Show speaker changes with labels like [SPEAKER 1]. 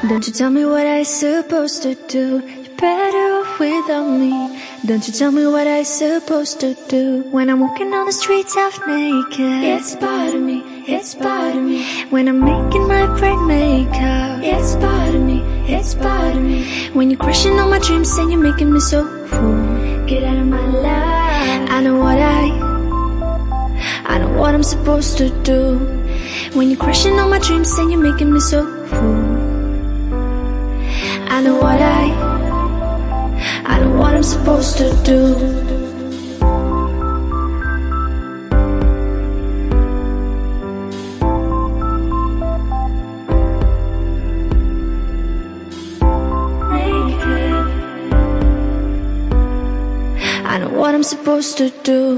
[SPEAKER 1] Don't you tell me what I supposed to do. You're better off without me. Don't you tell me what I supposed to do. When I'm walking on the streets half naked, it's part of me, it's part of me. When I'm making my braid makeup, it's part of me, it's part of me. When you're crushing on my dreams and you're making me so full, get out of my life. I know what I'm supposed to do. When you're crushing on my dreams and you're making me so full, I know what I'm supposed to do. I know what I'm supposed to do.